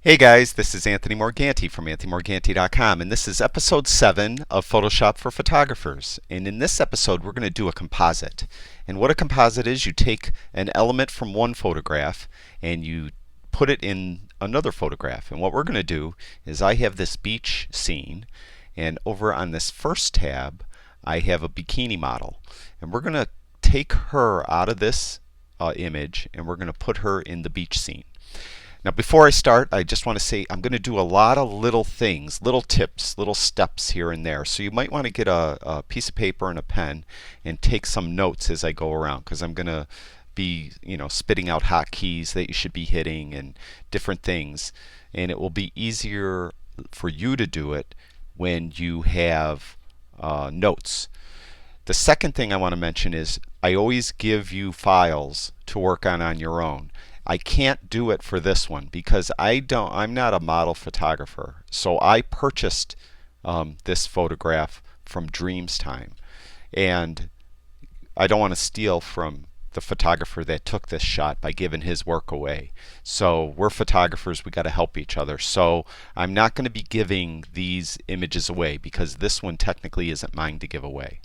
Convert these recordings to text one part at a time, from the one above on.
Hey guys, this is Anthony Morganti from anthonymorganti.com, and this is episode 7 of Photoshop for Photographers. And in this episode, we're going to do a composite. And what a composite is, you take an element from one photograph and you put it in another photograph. And what we're going to do is I have this beach scene, and over on this first tab, I have a bikini model. And we're going to take her out of this image and we're going to put her in the beach scene. Now, before I start, I just want to say I'm going to do a lot of little things, little tips, little steps here and there. So you might want to get a piece of paper and a pen and take some notes as I go around, because I'm going to be, spitting out hotkeys that you should be hitting and different things. And it will be easier for you to do it when you have notes. The second thing I want to mention is I always give you files to work on your own. I can't do it for this one because I'm not a model photographer. So I purchased this photograph from Dreamstime, and I don't want to steal from the photographer that took this shot by giving his work away. So we're photographers, we got to help each other. So I'm not going to be giving these images away because this one technically isn't mine to give away.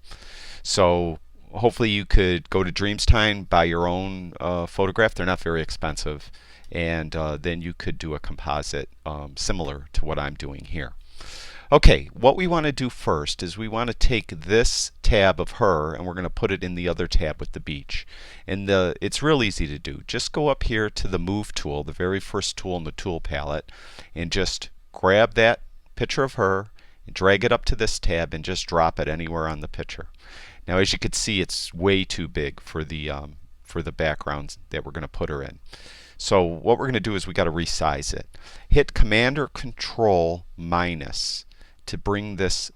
So hopefully you could go to Dreamstime, buy your own photograph. They're not very expensive, and then you could do a composite similar to what I'm doing here. Okay, what we want to do first is we want to take this tab of her and we're going to put it in the other tab with the beach. And it's real easy to do. Just go up here to the Move tool, the very first tool in the tool palette, and just grab that picture of her, and drag it up to this tab, and just drop it anywhere on the picture. Now, as you can see, it's way too big for the background that we're going to put her in. So what we're going to do is we got to resize it. Hit Command or Control minus to bring this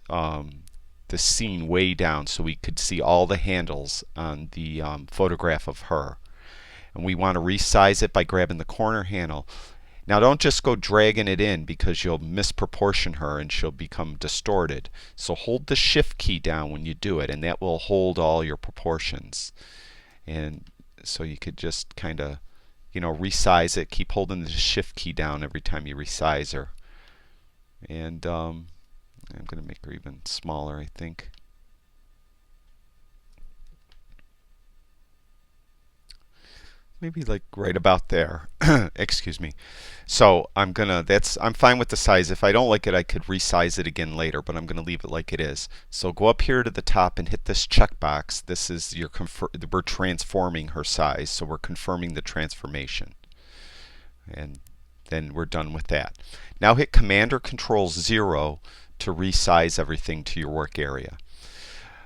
scene way down so we could see all the handles on the photograph of her. And we want to resize it by grabbing the corner handle. Now, don't just go dragging it in because you'll misproportion her and she'll become distorted. So hold the Shift key down when you do it, and that will hold all your proportions. And so you could just kind of, resize it. Keep holding the Shift key down every time you resize her. And I'm going to make her even smaller, I think. Maybe like right about there. Excuse me. So I'm fine with the size. If I don't like it, I could resize it again later, but I'm going to leave it like it is. So go up here to the top and hit this checkbox. This is we're transforming her size, so we're confirming the transformation. And then we're done with that. Now hit Command or Control 0 to resize everything to your work area.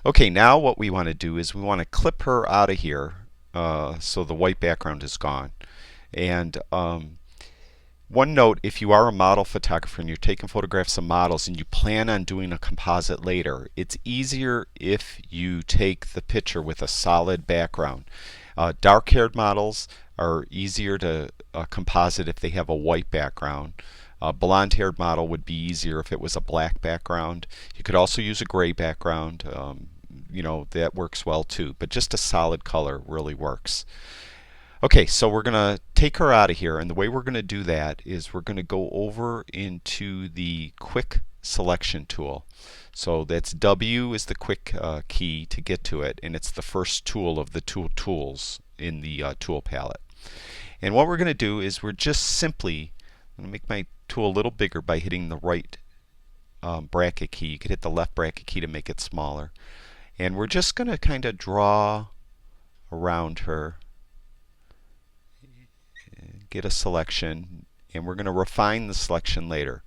Okay, now what we want to do is we want to clip her out of here. So the white background is gone. And one note, if you are a model photographer and you're taking photographs of models and you plan on doing a composite later, it's easier if you take the picture with a solid background. Dark-haired models are easier to composite if they have a white background. A blonde-haired model would be easier if it was a black background. You could also use a gray background. That works well too, but just a solid color really works. Okay, so we're going to take her out of here, and the way we're going to do that is we're going to go over into the quick selection tool. So that's W is the quick key to get to it, and it's the first tool of the tools in the tool palette. And what we're going to do is we're just simply going to make my tool a little bigger by hitting the right bracket key. You could hit the left bracket key to make it smaller. And we're just going to kind of draw around her, get a selection, and we're going to refine the selection later.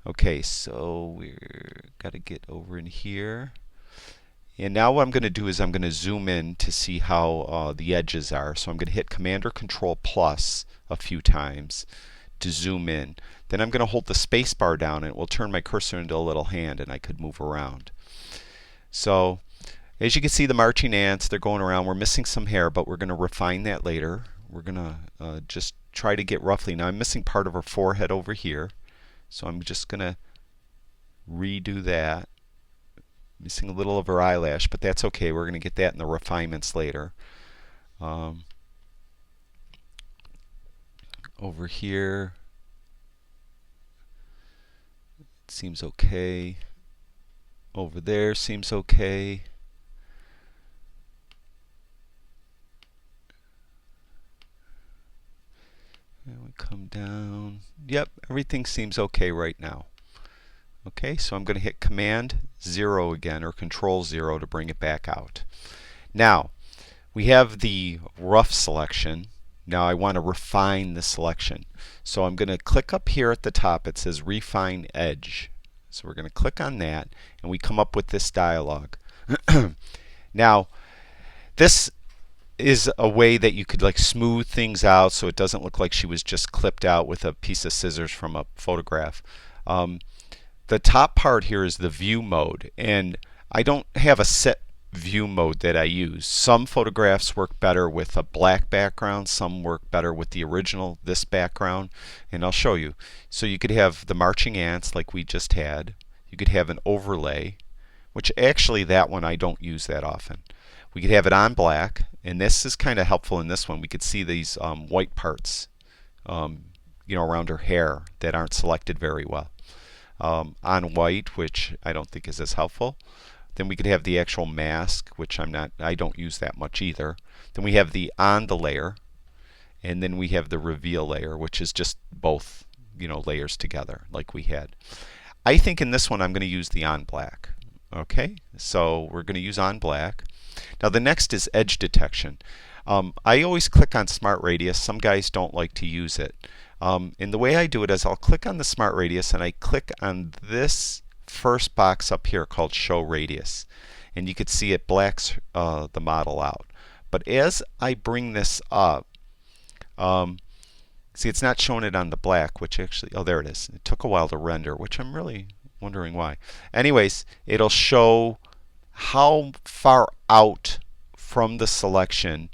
Okay, so we're got to get over in here. And now what I'm going to do is I'm going to zoom in to see how the edges are. So I'm going to hit Command or Control plus a few times to zoom in. Then I'm going to hold the space bar down and it will turn my cursor into a little hand and I could move around. So as you can see, the marching ants, they're going around. We're missing some hair, but we're going to refine that later. We're going to just try to get roughly. Now I'm missing part of her forehead over here, so I'm just going to redo that. Missing a little of her eyelash, but that's okay. We're going to get that in the refinements later. Over here, seems okay. Over there seems okay. And we come down. Yep, everything seems okay right now. Okay, so I'm going to hit Command 0 again, or Control 0 to bring it back out. Now, we have the rough selection. Now I want to refine the selection. So I'm going to click up here at the top. It says Refine Edge. So we're going to click on that, and we come up with this dialog. Now, this is a way that you could like smooth things out so it doesn't look like she was just clipped out with a piece of scissors from a photograph. The top part here is the view mode, and I don't have a set view mode that I use. Some photographs work better with a black background, some work better with the original, this background, and I'll show you. So you could have the marching ants like we just had. You could have an overlay, which actually that one I don't use that often. We could have it on black, and this is kind of helpful in this one. We could see these white parts around her hair that aren't selected very well. On white, which I don't think is as helpful. Then we could have the actual mask, which I don't use that much either. Then we have the on the layer, and then we have the reveal layer, which is just both layers together like we had. I think in this one I'm going to use the on black. Okay, so we're going to use on black. Now the next is edge detection. I always click on Smart Radius. Some guys don't like to use it. And the way I do it is I'll click on the Smart Radius and I click on this first box up here called Show Radius. And you can see it blacks the model out. But as I bring this up, see it's not showing it on the black, which actually, oh there it is. It took a while to render, which I'm really wondering why. Anyways, it'll show how far out from the selection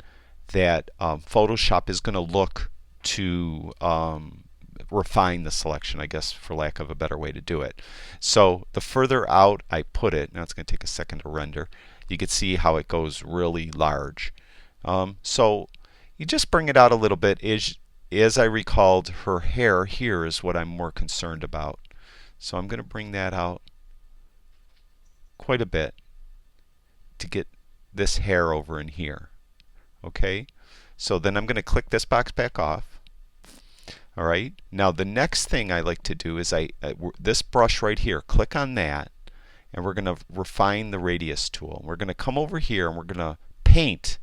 that Photoshop is going to look to refine the selection, I guess, for lack of a better way to do it. So the further out I put it, now it's going to take a second to render, you can see how it goes really large. So you just bring it out a little bit. As I recalled, her hair here is what I'm more concerned about. So I'm going to bring that out quite a bit to get this hair over in here. Okay, so then I'm going to click this box back off. All right, now the next thing I like to do is this brush right here, click on that, and we're going to refine the radius tool. We're going to come over here and we're going to paint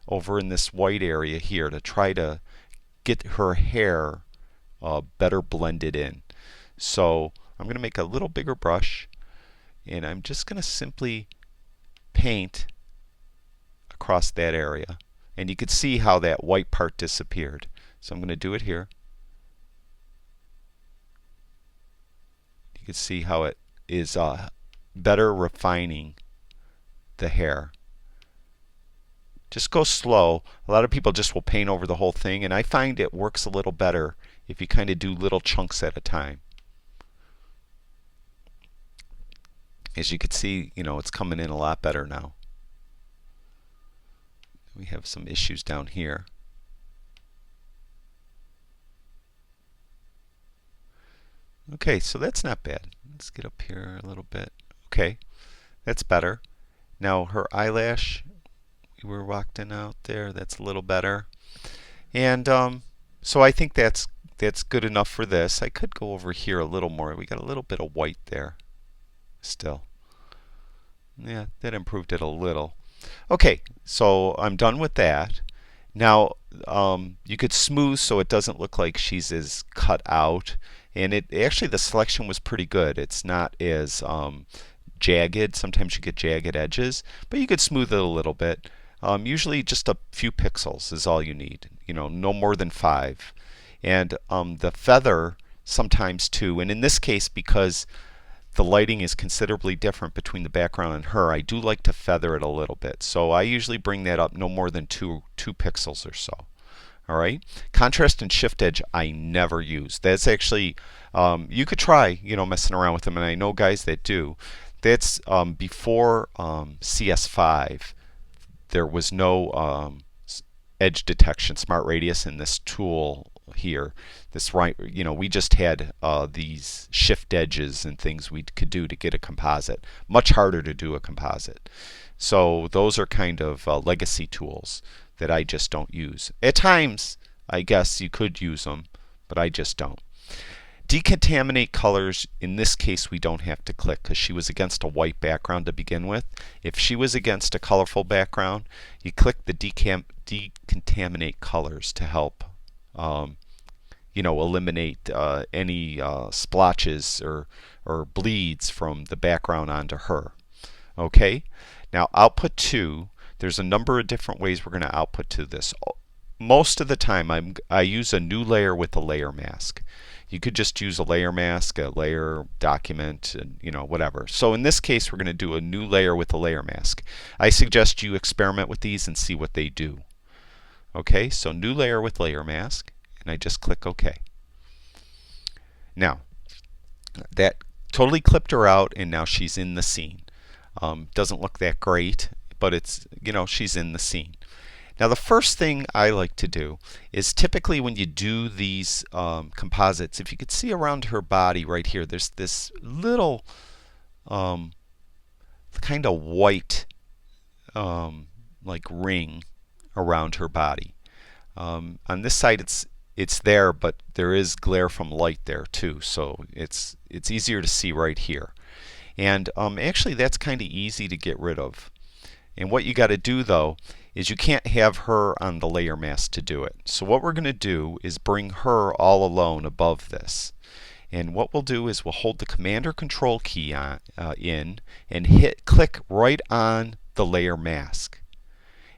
over in this white area here to try to get her hair better blended in. So I'm going to make a little bigger brush, and I'm just going to simply paint across that area. And you can see how that white part disappeared. So I'm going to do it here. You can see how it is better refining the hair. Just go slow. A lot of people just will paint over the whole thing, and I find it works a little better if you kind of do little chunks at a time. As you can see, it's coming in a lot better now. We have some issues down here. Okay, so that's not bad. Let's get up here a little bit. Okay, that's better. Now her eyelash, we were walked in out there. That's a little better. And so I think that's good enough for this. I could go over here a little more. We got a little bit of white there still. Yeah, that improved it a little. Okay, so I'm done with that. Now you could smooth so it doesn't look like she's as cut out, and actually the selection was pretty good. It's not as jagged. Sometimes you get jagged edges, but you could smooth it a little bit. Usually just a few pixels is all you need. No more than 5. And the feather sometimes too. And in this case, because the lighting is considerably different between the background and her, I do like to feather it a little bit. So I usually bring that up no more than 2 pixels or so. All right. Contrast and shift edge I never use. That's actually you could try messing around with them, and I know guys that do. That's before CS5. There was no edge detection, Smart Radius, and this tool here. This right, we just had these shift edges and things we could do to get a composite. Much harder to do a composite. So those are kind of legacy tools that I just don't use. At times, I guess you could use them, but I just don't. Decontaminate colors, in this case we don't have to click because she was against a white background to begin with. If she was against a colorful background, you click the decontaminate colors to help eliminate any splotches or bleeds from the background onto her. Okay, now output to, there's a number of different ways we're going to output to this. Most of the time I use a new layer with a layer mask. You could just use a layer mask, a layer document, and whatever. So in this case, we're going to do a new layer with a layer mask. I suggest you experiment with these and see what they do. Okay, so new layer with layer mask, and I just click OK. Now, that totally clipped her out, and now she's in the scene. Doesn't look that great, but it's, she's in the scene. Now the first thing I like to do is typically when you do these composites, if you could see around her body right here, there's this little kind of white like ring around her body. On this side it's there, but there is glare from light there too, so it's easier to see right here. And actually that's kind of easy to get rid of. And what you got to do though is you can't have her on the layer mask to do it. So what we're going to do is bring her all alone above this. And what we'll do is we'll hold the Command or Control key in and click right on the layer mask.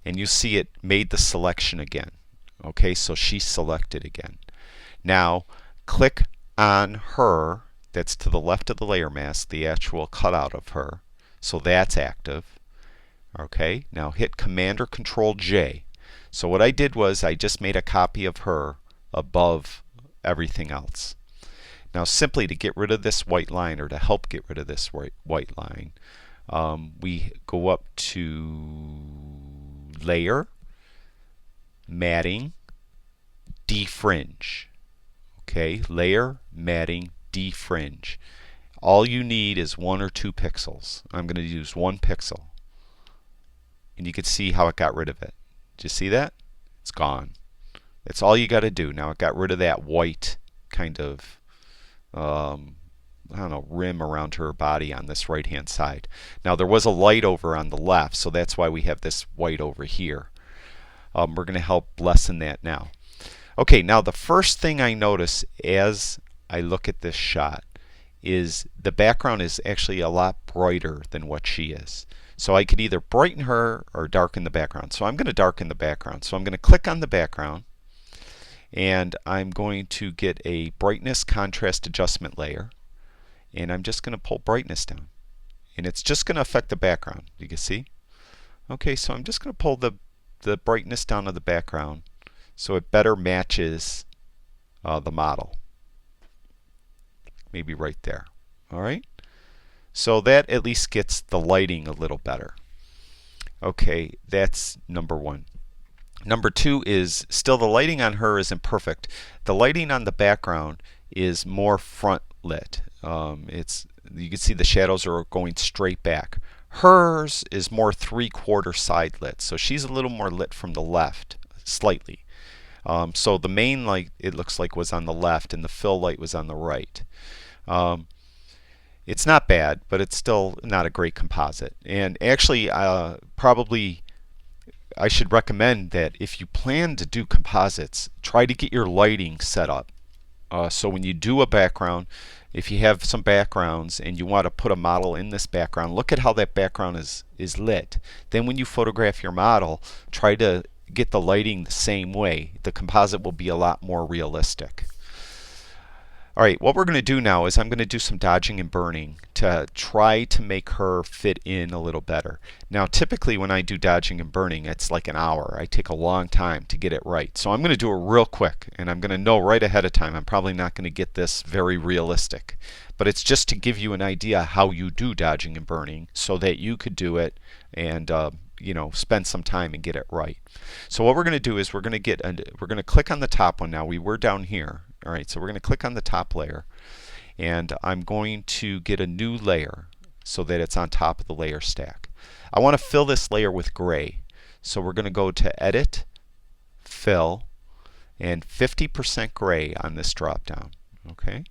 And you see it made the selection again. Okay, so she's selected again. Now click on her, that's to the left of the layer mask, the actual cutout of her. So that's active. Okay, now hit Command or Control J. So what I did was I just made a copy of her above everything else. Now simply to get rid of this white line, or to help get rid of this white line, we go up to Layer, Matting, Defringe. Okay, Layer, Matting, Defringe. All you need is 1 or 2 pixels. I'm going to use 1 pixel. And you can see how it got rid of it. Did you see that? It's gone. That's all you got to do. Now it got rid of that white kind of rim around her body on this right hand side. Now there was a light over on the left, so that's why we have this white over here. We're going to help lessen that now. Okay, now the first thing I notice as I look at this shot is the background is actually a lot brighter than what she is. So I could either brighten her or darken the background. So I'm going to darken the background. So I'm going to click on the background, and I'm going to get a brightness contrast adjustment layer, and I'm just going to pull brightness down. And it's just going to affect the background. You can see? Okay, so I'm just going to pull the brightness down of the background so it better matches the model. Maybe right there. All right? So that at least gets the lighting a little better. Okay, that's number 1. Number 2 is still the lighting on her isn't perfect. The lighting on the background is more front lit. You can see the shadows are going straight back. Hers is more 3/4 side lit, so she's a little more lit from the left, slightly. So the main light, it looks like, was on the left, and the fill light was on the right. It's not bad, but it's still not a great composite. And actually, probably I should recommend that if you plan to do composites, try to get your lighting set up. So when you do a background, if you have some backgrounds and you want to put a model in this background, look at how that background is lit. Then when you photograph your model, try to get the lighting the same way. The composite will be a lot more realistic. Alright, what we're going to do now is I'm going to do some dodging and burning to try to make her fit in a little better. Now typically when I do dodging and burning, it's like an hour. I take a long time to get it right. So I'm going to do it real quick, and I'm going to know right ahead of time I'm probably not going to get this very realistic. But it's just to give you an idea how you do dodging and burning so that you could do it and spend some time and get it right. So what we're going to do is we're going to click on the top one now. We were down here. All right, so we're going to click on the top layer, and I'm going to get a new layer so that it's on top of the layer stack. I want to fill this layer with gray. So we're going to go to Edit, Fill, and 50% gray on this drop down. Okay?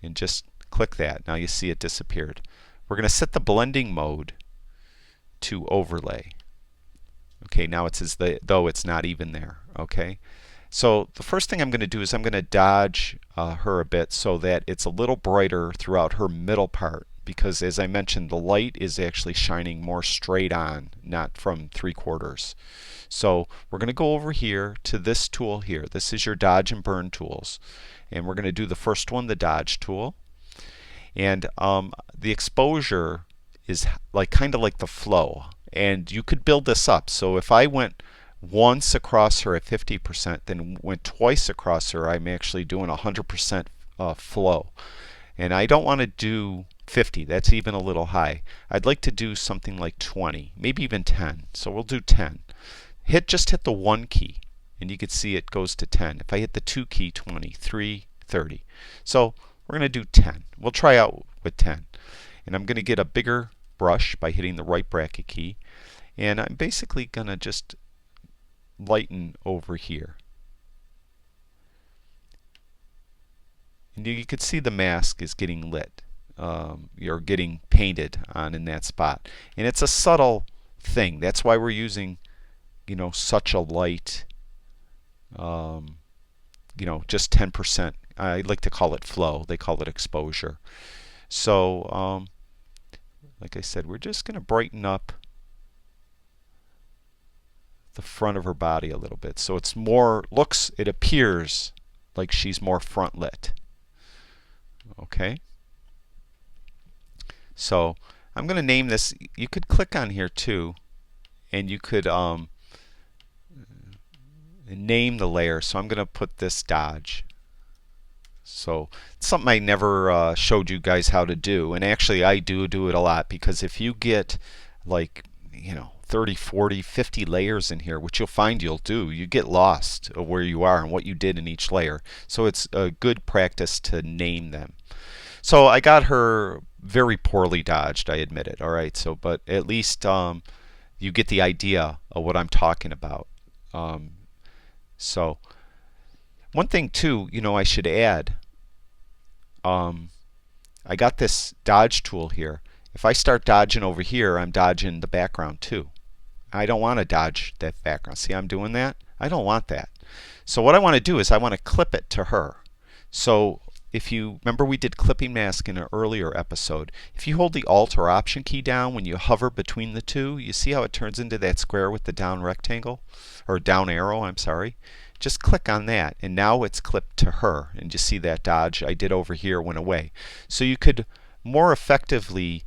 And just click that. Now you see it disappeared. We're going to set the blending mode to overlay. Okay, now it's as though it's not even there. Okay? So the first thing I'm going to do is I'm going to dodge her a bit so that it's a little brighter throughout her middle part, because as I mentioned, the light is actually shining more straight on, not from 3/4. So we're going to go over here to this tool here. This is your dodge and burn tools, and we're going to do the first one, the dodge tool. And the exposure is kind of like the flow, and you could build this up. So if I went once across her at 50%, then went twice across her, I'm actually doing 100% flow. And I don't want to do 50, that's even a little high. I'd like to do something like 20, maybe even 10. So we'll do 10. Just hit the 1 key, and you can see it goes to 10. If I hit the 2 key, 20, 3, 30. So we're going to do 10. We'll try out with 10. And I'm going to get a bigger brush by hitting the right bracket key. And I'm basically going to just lighten over here. And you can see the mask is getting lit. You're getting painted on in that spot. And it's a subtle thing. That's why we're using such a light, just 10%. I like to call it flow. They call it exposure. So, like I said, we're just going to brighten up the front of her body a little bit, so it's more it appears like she's more front lit. Okay, so I'm going to name this. You could click on here too, and you could name the layer. So I'm going to put this dodge. So it's something I never showed you guys how to do, and actually I do it a lot, because if you get 30, 40, 50 layers in here, which you'll find you get lost of where you are and what you did in each layer. So it's a good practice to name them. So I got her very poorly dodged, I admit it. All right, so but at least you get the idea of what I'm talking about. So one thing too, I should add, I got this dodge tool here. If I start dodging over here, I'm dodging the background too. I don't want to dodge that background. See, I'm doing that? I don't want that. So what I want to do is I want to clip it to her. So if you remember, we did clipping mask in an earlier episode. If you hold the Alt or Option key down when you hover between the two, you see how it turns into that square with the down rectangle, or down arrow, I'm sorry. Just click on that, and now it's clipped to her, and you see that dodge I did over here went away. So you could more effectively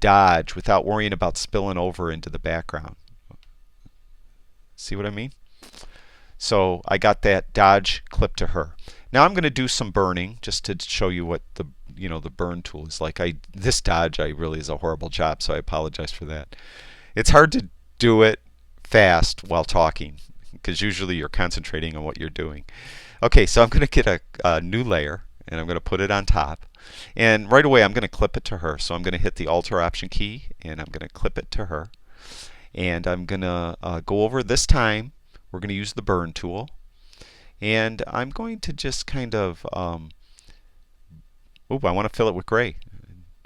dodge without worrying about spilling over into the background. See what I mean? So I got that dodge clip to her. Now I'm going to do some burning just to show you what the burn tool is like. This dodge really is a horrible job, so I apologize for that. It's hard to do it fast while talking, because usually you're concentrating on what you're doing. Okay, so I'm going to get a new layer, and I'm going to put it on top. And right away I'm going to clip it to her. So I'm going to hit the Alt or Option key, and I'm going to clip it to her. And I'm going to go over this time. We're going to use the burn tool. And I'm going to just kind of, I want to fill it with gray.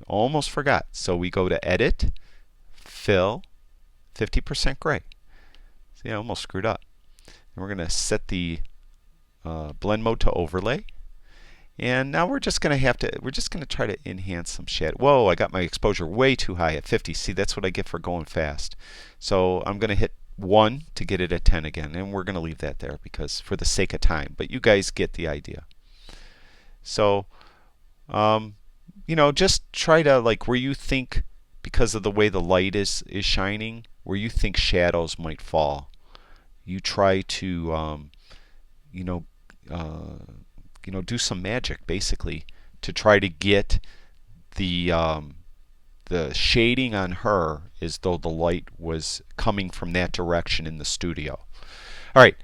Almost forgot. So we go to Edit, Fill, 50% gray. See, I almost screwed up. And we're going to set the blend mode to overlay. And now we're just going to try to enhance some shadow. Whoa, I got my exposure way too high at 50. See, that's what I get for going fast. So I'm going to hit 1 to get it at 10 again. And we're going to leave that there because for the sake of time. But you guys get the idea. So, just try to, where you think, because of the way the light is shining, where you think shadows might fall. You try to, do some magic basically to try to get the the shading on her as though the light was coming from that direction in the studio. All right.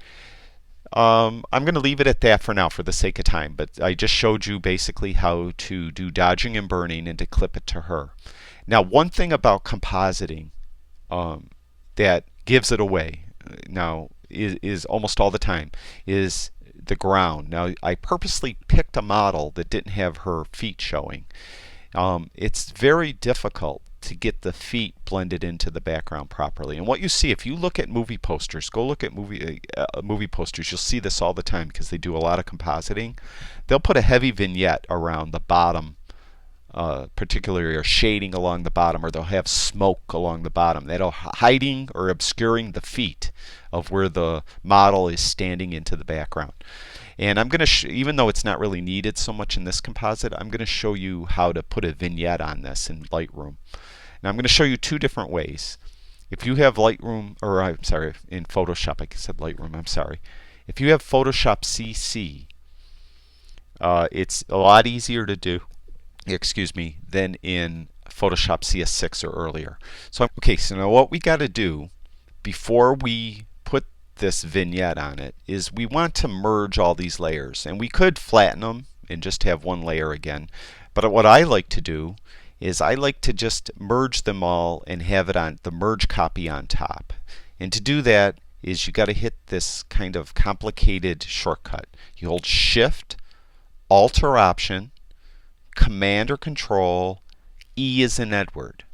I'm going to leave it at that for now for the sake of time, but I just showed you basically how to do dodging and burning and to clip it to her. Now, one thing about compositing that gives it away now is almost all the time is the ground. Now, I purposely picked a model that didn't have her feet showing. It's very difficult to get the feet blended into the background properly. And what you see, if you look at movie posters, go look at movie posters, you'll see this all the time because they do a lot of compositing. They'll put a heavy vignette around the bottom, particularly, or shading along the bottom, or they'll have smoke along the bottom. That'll hiding or obscuring the feet of where the model is standing into the background. And I'm going to, even though it's not really needed so much in this composite, I'm going to show you how to put a vignette on this in Lightroom. Now I'm going to show you two different ways. If you have Lightroom, or I'm sorry, in Photoshop, I said Lightroom, I'm sorry. If you have Photoshop CC, it's a lot easier to do, excuse me, than in Photoshop CS6 or earlier. So, okay, so now what we got to do before we put this vignette on it is we want to merge all these layers, and we could flatten them and just have one layer again, but what I like to do is I like to just merge them all and have it on the merge copy on top. And to do that is you got to hit this kind of complicated shortcut. You hold Shift, Alt or Option, Command or Control, E as in Edward.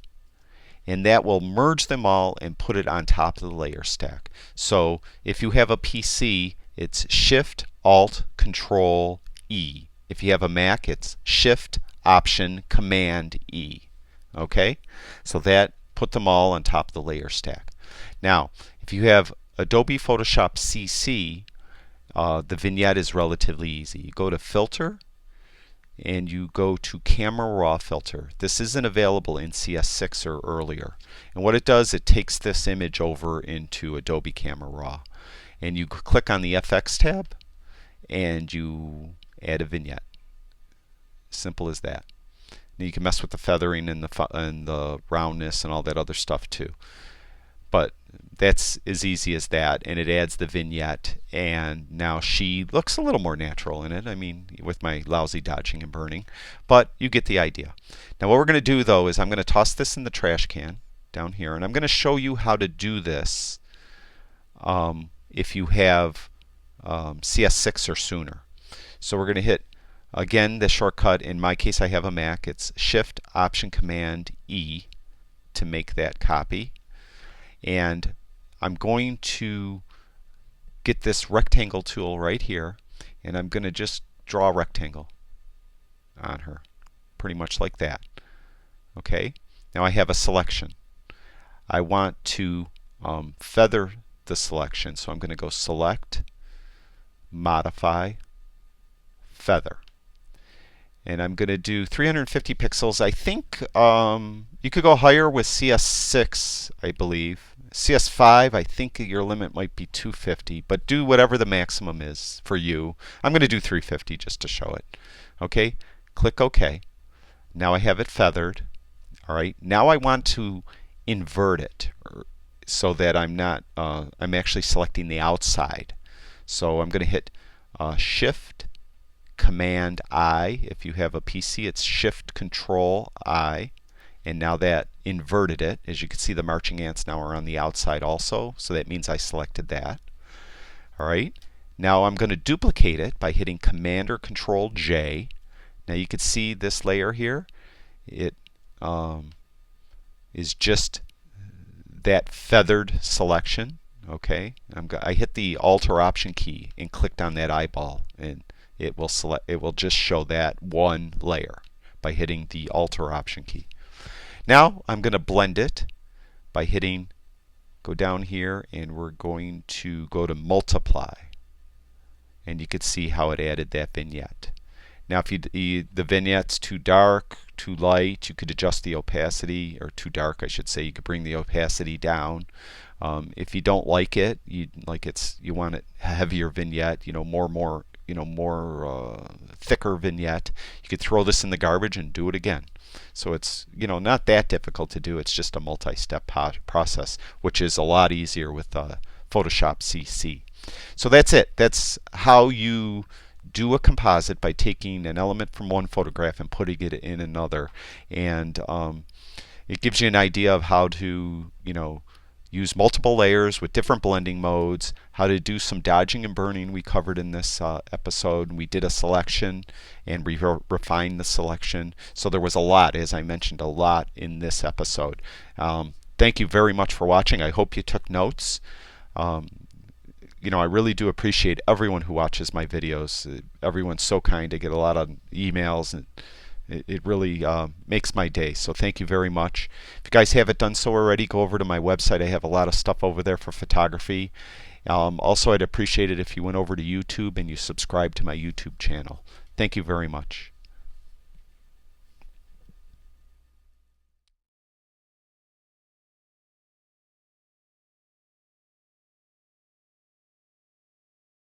And that will merge them all and put it on top of the layer stack. So if you have a PC, it's Shift, Alt, Control, E. If you have a Mac, it's Shift, Option, Command, E. Okay? So that put them all on top of the layer stack. Now, if you have Adobe Photoshop CC, the vignette is relatively easy. You go to Filter, and you go to Camera Raw Filter. This isn't available in CS6 or earlier. And what it does, it takes this image over into Adobe Camera Raw. And you click on the FX tab, and you add a vignette. Simple as that. Now you can mess with the feathering and the roundness and all that other stuff too. But that's as easy as that, and it adds the vignette, and now she looks a little more natural in it. I mean, with my lousy dodging and burning, but you get the idea. Now what we're going to do though is I'm going to toss this in the trash can down here, and I'm going to show you how to do this if you have CS6 or sooner. So we're going to hit, again, the shortcut. In my case, I have a Mac. It's Shift, Option, Command, E to make that copy. And I'm going to get this rectangle tool right here, and I'm going to just draw a rectangle on her, pretty much like that. Okay, now I have a selection. I want to feather the selection, so I'm going to go Select, Modify, Feather. And I'm going to do 350 pixels. I think you could go higher with CS6, I believe. CS5, I think your limit might be 250, but do whatever the maximum is for you. I'm going to do 350 just to show it. Okay, click OK. Now I have it feathered. All right, now I want to invert it so that I'm actually selecting the outside. So I'm going to hit Shift, Command I. If you have a PC, it's Shift Control I. And now that inverted it. As you can see, the marching ants now are on the outside also. So that means I selected that. All right. Now I'm going to duplicate it by hitting Command or Control J. Now you can see this layer here. It is just that feathered selection. Okay. I hit the Alt or Option key and clicked on that eyeball, and it will just show that one layer by hitting the Alt or Option key. Now I'm going to blend it by go down here, and we're going to go to Multiply, and you can see how it added that vignette. Now if the vignette's too dark, too light, you could adjust the opacity, or too dark I should say, you could bring the opacity down. If you don't like it, you want it a heavier vignette, more more thicker vignette, you could throw this in the garbage and do it again. So it's not that difficult to do. It's just a multi-step process, which is a lot easier with Photoshop CC. So that's it. That's how you do a composite, by taking an element from one photograph and putting it in another. And it gives you an idea of how to use multiple layers with different blending modes, how to do some dodging and burning we covered in this episode. We did a selection and we refined the selection. So there was a lot, as I mentioned, a lot in this episode. Thank you very much for watching. I hope you took notes. I really do appreciate everyone who watches my videos. Everyone's so kind. I get a lot of emails, and it really makes my day. So thank you very much. If you guys haven't done so already, go over to my website. I have a lot of stuff over there for photography. Also, I'd appreciate it if you went over to YouTube and you subscribe to my YouTube channel. Thank you very much.